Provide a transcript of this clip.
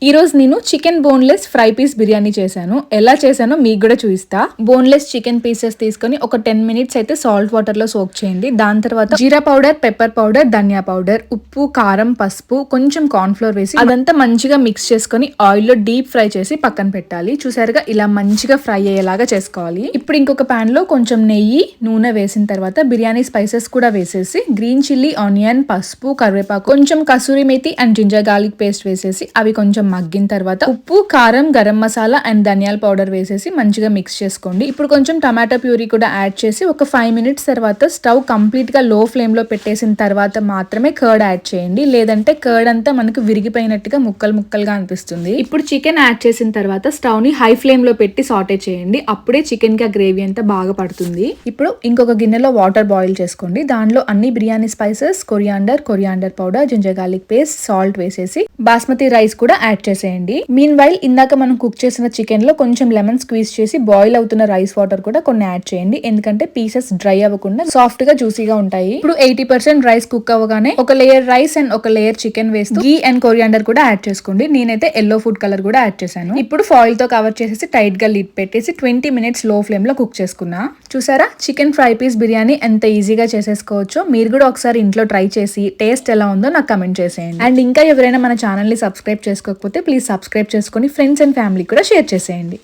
ఈ రోజు నేను chicken boneless fry piece biryani చేశాను. ఎలా చేశానో మీకు కూడా చూపిస్తా. బోన్లెస్ చికెన్ పీసెస్ తీసుకొని ఒక 10 మినిట్స్ అయితే సాల్ట్ వాటర్ లో సోక్ చేయండి. దాని తర్వాత జీరా పౌడర్, పెప్పర్ పౌడర్, ధనియా పౌడర్, ఉప్పు, కారం, పసుపు, కొంచెం కార్న్ ఫ్లోర్ వేసి అదంతా మంచిగా మిక్స్ చేసుకొని ఆయిల్ లో డీప్ ఫ్రై చేసి పక్కన పెట్టాలి. చూసారుగా ఇలా మంచిగా ఫ్రై అయ్యేలాగా చేసుకోవాలి. ఇప్పుడు ఇంకొక పాన్ లో కొంచెం నెయ్యి, నూనె వేసిన తర్వాత బిర్యానీ స్పైసెస్ కూడా వేసేసి గ్రీన్ చిల్లీ, ఆనియన్, పసుపు, కరివేపాకు, కొంచెం kasuri methi and ginger garlic paste వేసేసి అవి కొంచెం మగ్గిన తర్వాత ఉప్పు, కారం, గరం మసాలా అండ్ ధనియాల పౌడర్ వేసేసి మంచిగా మిక్స్ చేసుకోండి. ఇప్పుడు కొంచెం టమాటో ప్యూరీ కూడా యాడ్ చేసి ఒక 5 మినిట్స్ తర్వాత స్టవ్ కంప్లీట్ గా లో ఫ్లేమ్ లో పెట్టేసిన తర్వాత మాత్రమే కర్డ్ యాడ్ చేయండి. లేదంటే కర్డ్ అంతా మనకు విరిగిపోయినట్టుగా ముక్కలు ముక్కలుగా అనిపిస్తుంది. ఇప్పుడు చికెన్ యాడ్ చేసిన తర్వాత స్టవ్ ని హై ఫ్లేమ్ లో పెట్టి సాటే చేయండి. అప్పుడే చికెన్ కి ఆ గ్రేవీ అంతా బాగా పడుతుంది. ఇప్పుడు ఇంకొక గిన్నెలో వాటర్ బాయిల్ చేసుకోండి. దానిలో అన్ని biryani spices, coriander powder, ginger garlic paste, salt వేసేసి బాస్మతి రైస్ కూడా యాడ్ చేసేయండి. మీన్ వైల్ ఇందాక మనం కుక్ చేసిన చికెన్ లో కొంచెం లెమన్ స్క్వీజ్ చేసి బాయిల్ అవుతున్న రైస్ వాటర్ కూడా కొన్ని యాడ్ చేయండి. ఎందుకంటే పీసెస్ డ్రై అవ్వకుండా సాఫ్ట్ గా జ్యూసీగా ఉంటాయి. ఇప్పుడు 80% రైస్ కుక్ అవ్వగానే ఒక లేయర్ రైస్ అండ్ ఒక లేయర్ చికెన్ వేస్తూ గీ అండ్ కొరియాండర్ కూడా యాడ్ చేసుకోండి. నేనైతే ఎల్లో ఫుడ్ కలర్ కూడా యాడ్ చేశాను. ఇప్పుడు ఫాయిల్ తో కవర్ చేసేసి టైట్ గా లిడ్ పెట్టేసి 20 మినిట్స్ లో ఫ్లేమ్ లో కుక్ చేసుకున్నా. చూసారా చికెన్ ఫ్రై పీస్ బిర్యానీ ఎంత ఈజీగా చేసేసుకోవచ్చో. మీరు కూడా ఒకసారి ఇంట్లో ట్రై చేసి టేస్ట్ ఎలా ఉందో నాకు కమెంట్ చేసేయండి. అండ్ ఇంకా ఎవరైనా మన ఛానల్ ని సబ్స్క్రైబ్ చేసుకోకపోతే ప్లీజ్ సబ్స్క్రైబ్ చేసుకొని ఫ్రెండ్స్ అండ్ ఫ్యామిలీ కూడా షేర్ చేసేయండి.